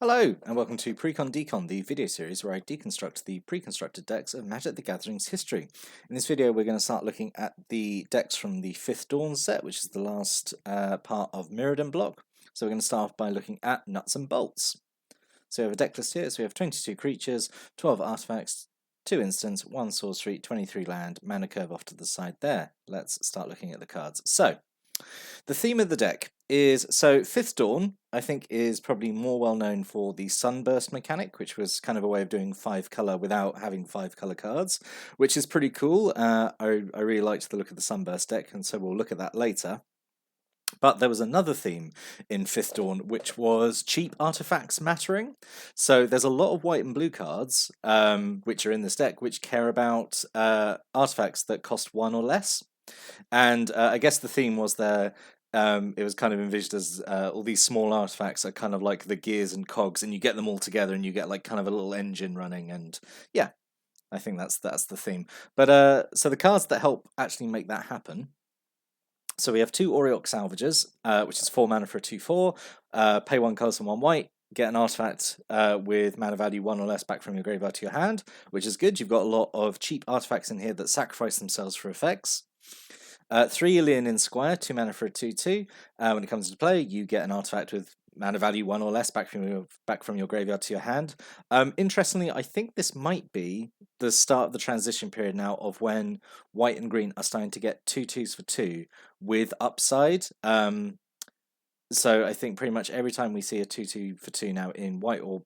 Hello, and welcome to Precon Decon, the video series where I deconstruct the pre-constructed decks of Magic the Gathering's history. In this video, we're going to start looking at the decks from the 5th Dawn set, which is the last part of Mirrodin block. So we're going to start off by looking at nuts and bolts. So we have a deck list here, so we have 22 creatures, 12 artifacts, 2 instants, 1 sorcery, 23 land, mana curve off to the side there. Let's start looking at the cards. So, the theme of the deck is, so 5th Dawn, I think, is probably more well known for the Sunburst mechanic, which was kind of a way of doing 5 colour without having 5 colour cards, which is pretty cool. I really liked the look of the Sunburst deck, and so we'll look at that later. But there was another theme in 5th Dawn, which was cheap artifacts mattering. So there's a lot of white and blue cards, which are in this deck, which care about artifacts that cost 1 or less. And I guess the theme was there, it was kind of envisioned as all these small artifacts are kind of like the gears and cogs, and you get them all together and you get like kind of a little engine running, and yeah, I think that's the theme. But so the cards that help actually make that happen. So we have 2 Aureoch Salvagers, which is 4 mana for a 2/4, pay 1 colorless and 1 white, get an artifact with mana value 1 or less back from your graveyard to your hand, which is good. You've got a lot of cheap artifacts in here that sacrifice themselves for effects. 3 Leonin Squire, 2 mana for a 2/2. When it comes into play, you get an artifact with mana value 1 or less back from your graveyard to your hand. Interestingly, I think this might be the start of the transition period now of when white and green are starting to get 2/2s for 2 with upside. So I think pretty much every time we see a 2/2 for 2 now in white or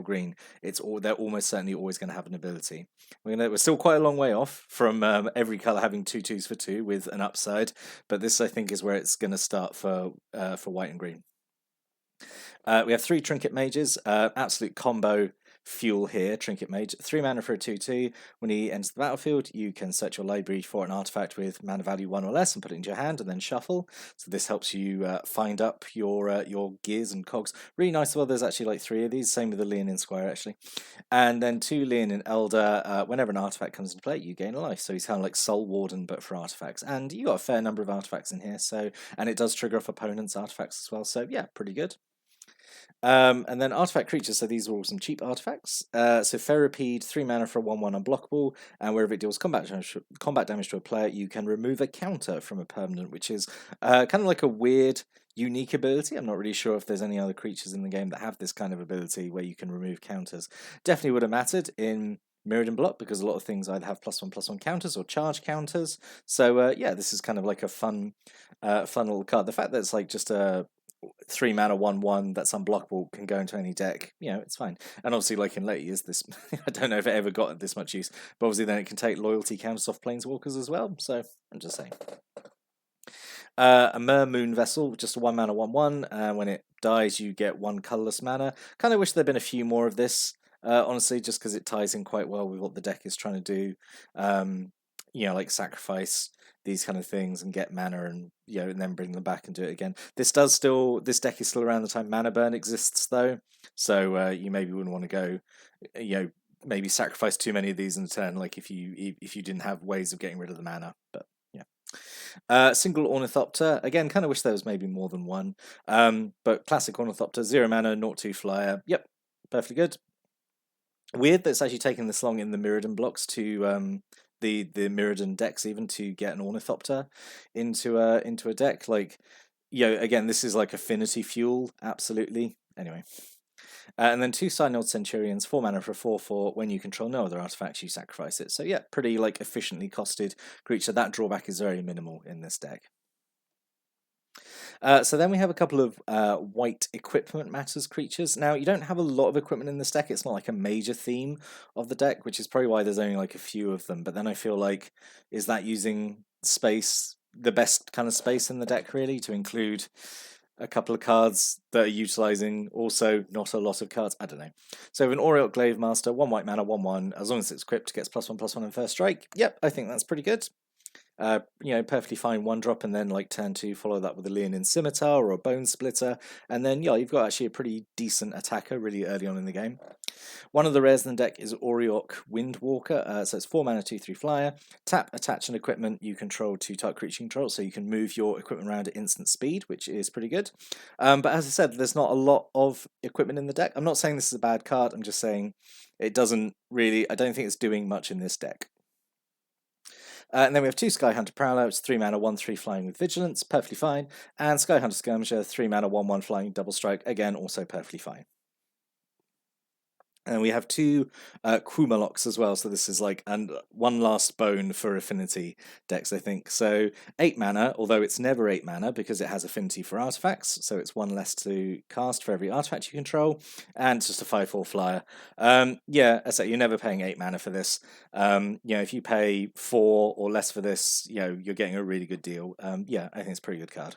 green, they're almost certainly always going to have an ability. We're still quite a long way off from every color having 2/2s for 2 with an upside, but this I think is where it's going to start for white and green. We have 3 Trinket Mages, absolute combo fuel here. Trinket Mage, 3 mana for a 2/2. When he enters the battlefield, you can search your library for an artifact with mana value 1 or less and put it into your hand and then shuffle. So this helps you find up your gears and cogs. Really nice. Well, there's actually like 3 of these. Same with the Leonin Squire actually. And then 2 Leonin Elder. Whenever an artifact comes into play, you gain a life. So he's kind of like Soul Warden but for artifacts. And you got a fair number of artifacts in here. So, and it does trigger off opponents' artifacts as well. So yeah, pretty good. And then artifact creatures, so these are all some cheap artifacts. So Ferropede, 3 mana for a 1/1 unblockable, and wherever it deals combat damage to a player, you can remove a counter from a permanent, which is kind of like a weird, unique ability. I'm not really sure if there's any other creatures in the game that have this kind of ability where you can remove counters. Definitely would have mattered in Mirrodin block because a lot of things either have +1/+1 counters or charge counters. So yeah, this is kind of like a fun little card. The fact that it's like just a 3 mana 1/1 that's unblockable can go into any deck, it's fine. And obviously, like in late years, this I don't know if it ever got this much use, but obviously then it can take loyalty counters off planeswalkers as well. So I'm just saying. A Mer Moon Vessel, just a 1 mana 1/1. When it dies, you get 1 colorless mana. Kind of wish there'd been a few more of this, honestly, just because it ties in quite well with what the deck is trying to do. Like sacrifice these kind of things and get mana and and then bring them back and do it again. This deck is still around the time Mana Burn exists though, so you maybe wouldn't want to go maybe sacrifice too many of these in a turn, like if you didn't have ways of getting rid of the mana. But yeah. Single Ornithopter, again, kind of wish there was maybe more than one, but classic Ornithopter, 0 mana, 0/2 flyer. Yep, perfectly good. Weird that it's actually taken this long in the Mirrodin blocks to the Mirrodin decks even to get an Ornithopter into a deck. Like, again, this is like affinity fuel, absolutely. Anyway. And then 2 Synod Centurions, 4 mana for a 4/4. When you control no other artifacts, you sacrifice it. So yeah, pretty like efficiently costed creature. That drawback is very minimal in this deck. So then we have a couple of white equipment matters creatures. Now, you don't have a lot of equipment in this deck. It's not like a major theme of the deck, which is probably why there's only like a few of them. But then I feel like, is that using space, the best kind of space in the deck, really, to include a couple of cards that are utilizing also not a lot of cards? I don't know. So with an Aureoch Glaive Master, 1 white mana, 1/1, as long as it's equipped, gets +1/+1 on first strike. Yep, I think that's pretty good. Perfectly fine 1-drop, and then like turn 2, follow that with a Leonin Scimitar or a Bone Splitter, and then you've got actually a pretty decent attacker really early on in the game. One of the rares in the deck is Aureok Windwalker, so it's 4 mana, 2/3 flyer. Tap, attach an equipment you control to target creature you control, so you can move your equipment around at instant speed, which is pretty good. But as I said, there's not a lot of equipment in the deck. I'm not saying this is a bad card, I'm just saying it doesn't really, I don't think it's doing much in this deck. And then we have 2 Skyhunter Prowler, it's 3 mana, 1/3 flying with Vigilance, perfectly fine. And Skyhunter Skirmisher, 3 mana, 1/1 flying, double strike, again, also perfectly fine. And we have 2 Quumaloks as well, so this is like one last bone for affinity decks, I think. So 8 mana, although it's never 8 mana because it has affinity for artifacts, so it's 1 less to cast for every artifact you control, and it's just a 5/4 flyer. Yeah, as I say, you're never paying 8 mana for this. If you pay 4 or less for this, you're getting a really good deal. Yeah, I think it's a pretty good card.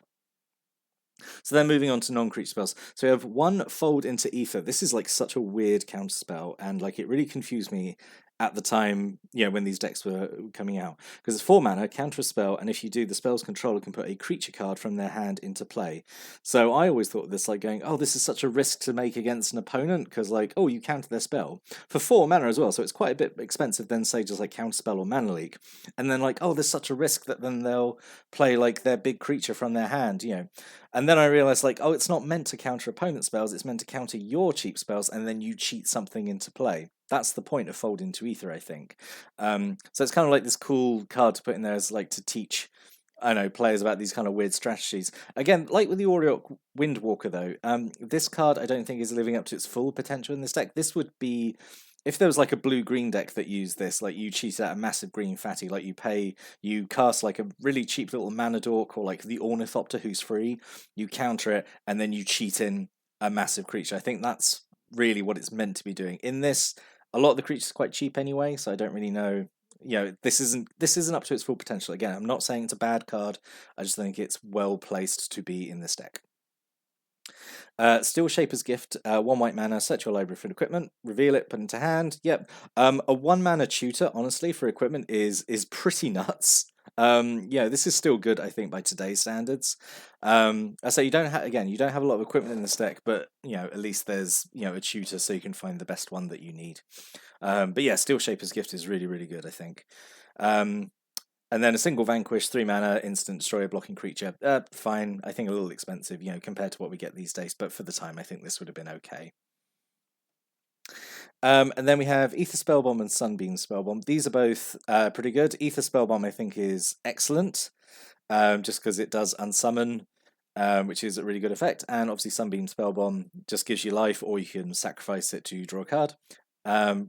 So then moving on to non-creature spells. So we have 1 Fold into Ether. This is like such a weird counter spell, and like it really confused me at the time, when these decks were coming out. Because it's 4 mana, counter a spell, and if you do, the spell's controller can put a creature card from their hand into play. So I always thought this like going, oh, this is such a risk to make against an opponent, because like, oh, you counter their spell. For 4 mana as well, so it's quite a bit expensive than say just like counter spell or mana leak. And then like, oh, there's such a risk that then they'll play like their big creature from their hand, And then I realized, like, oh, it's not meant to counter opponent spells, it's meant to counter your cheap spells, and then you cheat something into play. That's the point of Fold into Ether, I think. So it's kind of like this cool card to put in there as, like, to teach, I don't know, players about these kind of weird strategies. Again, like with the Aureok Windwalker, though, this card I don't think is living up to its full potential in this deck. This would be... If there was like a blue-green deck that used this, like you cheat out a massive green fatty, like you cast like a really cheap little mana dork or like the Ornithopter who's free, you counter it, and then you cheat in a massive creature. I think that's really what it's meant to be doing. In this, a lot of the creatures are quite cheap anyway, so I don't really know. This isn't up to its full potential. Again, I'm not saying it's a bad card. I just think it's well placed to be in this deck. Steel Shaper's Gift, 1 white mana, search your library for equipment, reveal it, put it into hand. Yep. A 1 mana tutor, honestly, for equipment is pretty nuts. This is still good, I think, by today's standards. I say you don't have a lot of equipment in this deck, but at least there's a tutor, so you can find the best one that you need. But yeah, Steel Shaper's Gift is really, really good, I think. And then a single Vanquish, 3 mana, instant, destroy a blocking creature. Fine. I think a little expensive, compared to what we get these days. But for the time, I think this would have been okay. And then we have Ether Spellbomb and Sunbeam Spellbomb. These are both pretty good. Ether Spellbomb, I think, is excellent, just because it does unsummon, which is a really good effect. And obviously Sunbeam Spellbomb just gives you life, or you can sacrifice it to draw a card.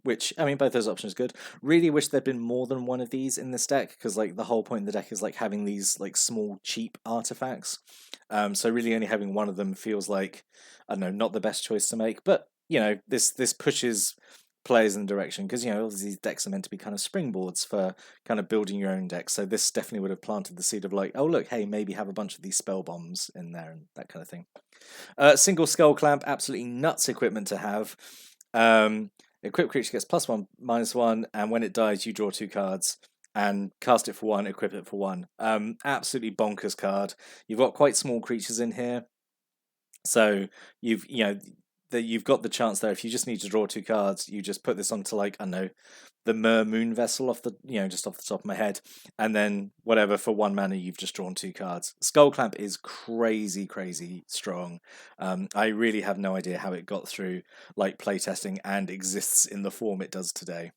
Which, I mean, both those options are good. Really wish there'd been more than one of these in this deck, because like the whole point of the deck is like having these like small cheap artifacts. So really only having one of them feels like, I don't know, not the best choice to make. But this pushes players in the direction, because all these decks are meant to be kind of springboards for kind of building your own deck. So this definitely would have planted the seed of like, oh look, hey, maybe have a bunch of these spell bombs in there and that kind of thing. Single Skull Clamp, absolutely nuts equipment to have. Equipped creature gets +1/-1, and when it dies, you draw 2 cards and cast it for 1, equip it for 1. Absolutely bonkers card. You've got quite small creatures in here, so you've got the chance there. If you just need to draw 2 cards, you just put this onto like, I don't know, the Moon Vessel off the just off the top of my head, and then whatever, for 1 mana you've just drawn 2 cards. Skull Clamp is crazy strong. I really have no idea how it got through like playtesting and exists in the form it does today.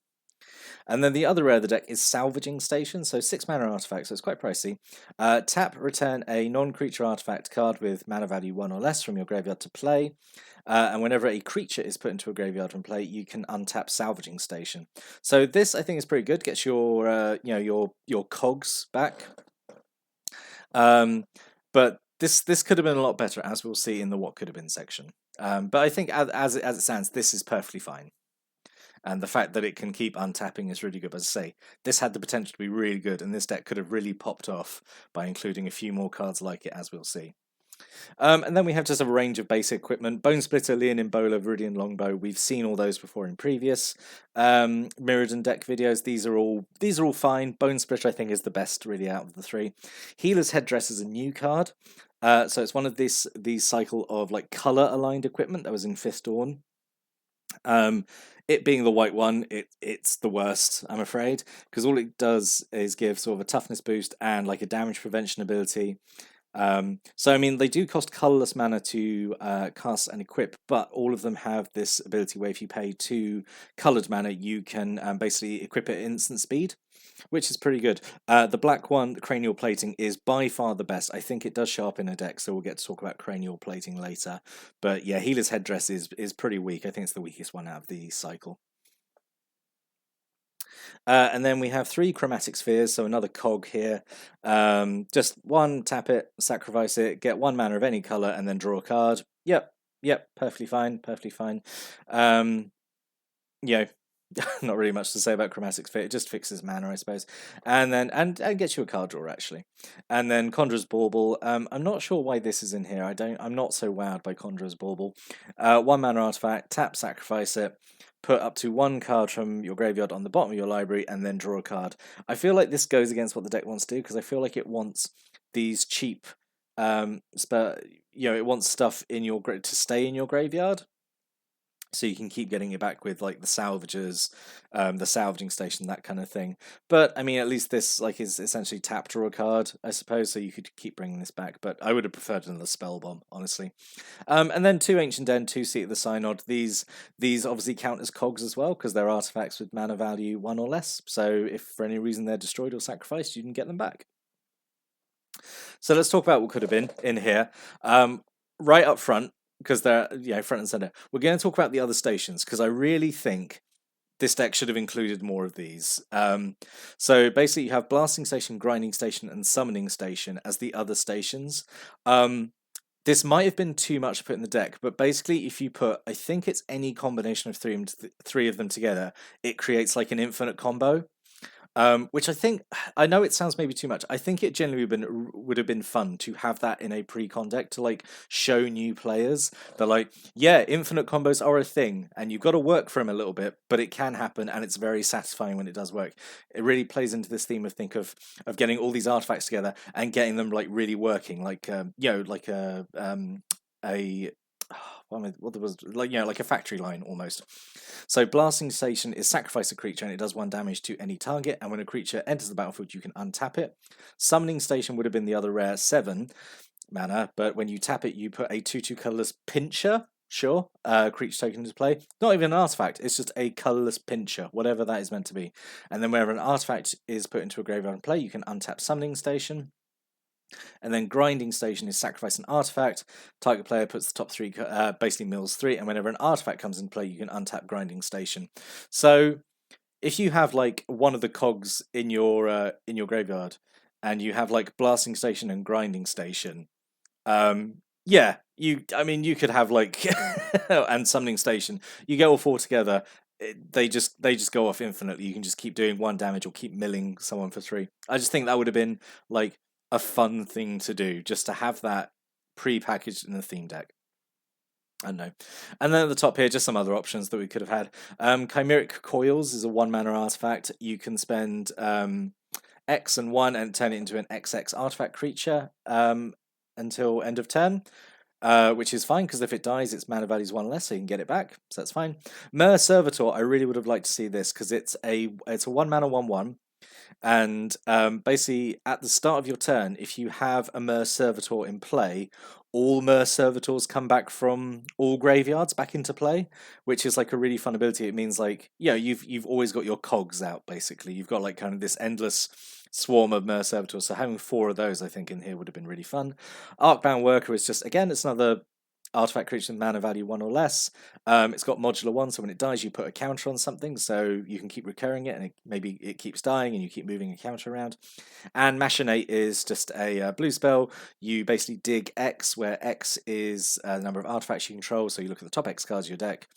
And then the other rare of the deck is Salvaging Station, so 6 mana artifact, so it's quite pricey. Tap, return a non-creature artifact card with mana value 1 or less from your graveyard to play. And whenever a creature is put into a graveyard from play, you can untap Salvaging Station. So this, I think, is pretty good. Gets your your cogs back. But this could have been a lot better, as we'll see in the what could have been section. But I think as it stands, this is perfectly fine. And the fact that it can keep untapping is really good. As I say, this had the potential to be really good, and this deck could have really popped off by including a few more cards like it, as we'll see. And then we have just a range of basic equipment. Bone Splitter, Leonin Bowler, Viridian Longbow. We've seen all those before in previous Mirrodin deck videos. These are all fine. Bone Splitter, I think, is the best really out of the 3. Healer's Headdress is a new card. So it's one of these cycle of like color aligned equipment that was in 5th Dawn. Um, it being the white one, it's the worst, I'm afraid, because all it does is give sort of a toughness boost and like a damage prevention ability. So I mean, they do cost colorless mana to cast and equip, but all of them have this ability where if you pay 2 colored mana, you can basically equip it at instant speed, which is pretty good. The black one, cranial plating, is by far the best. I think it does show up in a deck, so we'll get to talk about cranial plating later. But yeah, healer's headdress is pretty weak. I think it's the weakest one out of the cycle. And then we have 3 chromatic spheres, so another cog here. Just one, tap it, sacrifice it, get 1 mana of any color, and then draw a card. Yep, perfectly fine, perfectly fine. You know, not really much to say about chromatic sphere. It just fixes mana, I suppose, and then and gets you a card draw actually. And then Conjurer's Bauble. I'm not sure why this is in here. I'm not so wowed by Conjurer's Bauble. 1 mana artifact, tap, sacrifice it. Put up to 1 card from your graveyard on the bottom of your library, and then draw a card. I feel like this goes against what the deck wants to do because I feel like it wants these cheap, it wants stuff in your to stay in your graveyard, so you can keep getting it back with like the salvagers, the salvaging station, that kind of thing. But I mean, at least this like is essentially tap draw a card, I suppose. So you could keep bringing this back, but I would have preferred another spell bomb, honestly. And then 2 Ancient Den, 2 Seat of the Synod. These obviously count as cogs as well because they're artifacts with mana value 1 or less. So if for any reason they're destroyed or sacrificed, you can get them back. So let's talk about what could have been in here. Right up front, because they're front and center. We're going to talk about the other stations because I really think this deck should have included more of these. So basically, you have Blasting Station, Grinding Station, and Summoning Station as the other stations. This might have been too much to put in the deck, but basically, if you put, I think it's any combination of three of them together, it creates like an infinite combo. Which I know it sounds maybe too much. I think it generally would have been fun to have that in a pre-con deck to like show new players that like, yeah, infinite combos are a thing, and you've got to work for them a little bit, but it can happen, and it's very satisfying when it does work. It really plays into this theme of getting all these artifacts together and getting them like really working, like a what was like a factory line almost. So Blasting Station is sacrifice a creature and it does 1 damage to any target, and when a creature enters the battlefield you can untap it. Summoning Station would have been the other rare 7 mana, but when you tap it you put a 2/2 colorless pincher. Sure, creature token into play. Not even an artifact, it's just a colorless pincher, whatever that is meant to be. And then whenever an artifact is put into a graveyard and play, you can untap Summoning Station. And then Grinding Station is sacrifice an artifact. Target player puts the top 3, basically mills 3, and whenever an artifact comes into play, you can untap Grinding Station. So if you have like one of the cogs in your graveyard, and you have like Blasting Station and Grinding Station, you could have like and Summoning Station. You get all 4 together. They just go off infinitely. You can just keep doing 1 damage or keep milling someone for 3. I just think that would have been like a fun thing to do, just to have that pre-packaged in a theme deck. I don't know. And then at the top here, just some other options that we could have had. Chimeric Coils is a 1 mana artifact. You can spend X and 1 and turn it into an XX artifact creature until end of turn. Which is fine because if it dies, its mana value is 1 less, so you can get it back. So that's fine. Mer Servitor, I really would have liked to see this because it's a 1 mana 1/1. And basically, at the start of your turn, if you have a Mer Servitor in play, all Mer Servitors come back from all graveyards back into play, which is like a really fun ability. It means like, you've always got your cogs out, basically. You've got like kind of this endless swarm of Mer Servitors, so having 4 of those, I think, in here would have been really fun. Arcbound Worker is just, again, it's another artifact creature with mana value 1 or less. It's got modular 1, so when it dies, you put a counter on something, so you can keep recurring it, and maybe it keeps dying, and you keep moving a counter around. And Machinate is just a blue spell. You basically dig X, where X is the number of artifacts you control, so you look at the top X cards of your deck,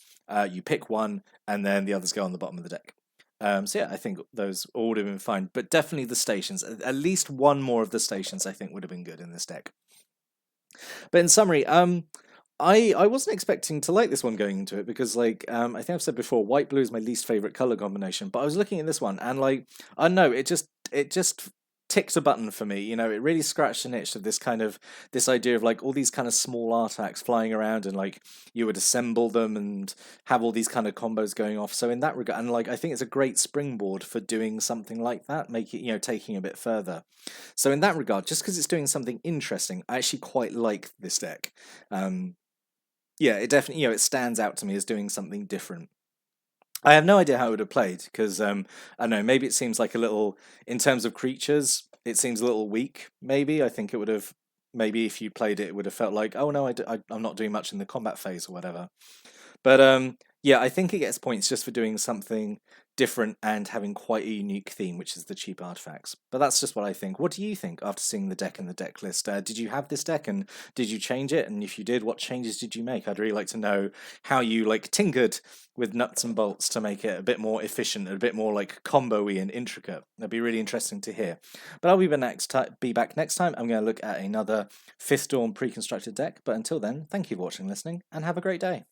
you pick 1, and then the others go on the bottom of the deck. So yeah, I think those all would have been fine, but definitely the stations, at least 1 more of the stations I think would have been good in this deck. But in summary, I wasn't expecting to like this one going into it because, like, I think I've said before, white blue is my least favorite color combination. But I was looking at this one and, like, I don't know, it just ticked a button for me. You know, it really scratched an itch of this idea of like all these kind of small artifacts flying around, and like you would assemble them and have all these kind of combos going off. So in that regard, and like I think it's a great springboard for doing something like that, make it, you know, taking a bit further. So in that regard, just because it's doing something interesting, I actually quite like this deck. Um, yeah, it definitely, you know, it stands out to me as doing something different. I have no idea how it would have played because I don't know, maybe it seems like a little, in terms of creatures, it seems a little weak. Maybe I think it would have, maybe if you played it, it would have felt like, oh no, I'm not doing much in the combat phase or whatever. But yeah, I think it gets points just for doing something different and having quite a unique theme, which is the cheap artifacts. But that's just what I think. What do you think after seeing the deck and the deck list? Did you have this deck and did you change it? And if you did, what changes did you make? I'd really like to know how you like tinkered with nuts and bolts to make it a bit more efficient, a bit more like combo-y and intricate. That'd be really interesting to hear. But I'll be back next time. I'm going to look at another Fifth Dawn pre-constructed deck. But until then, thank you for watching and listening, and have a great day.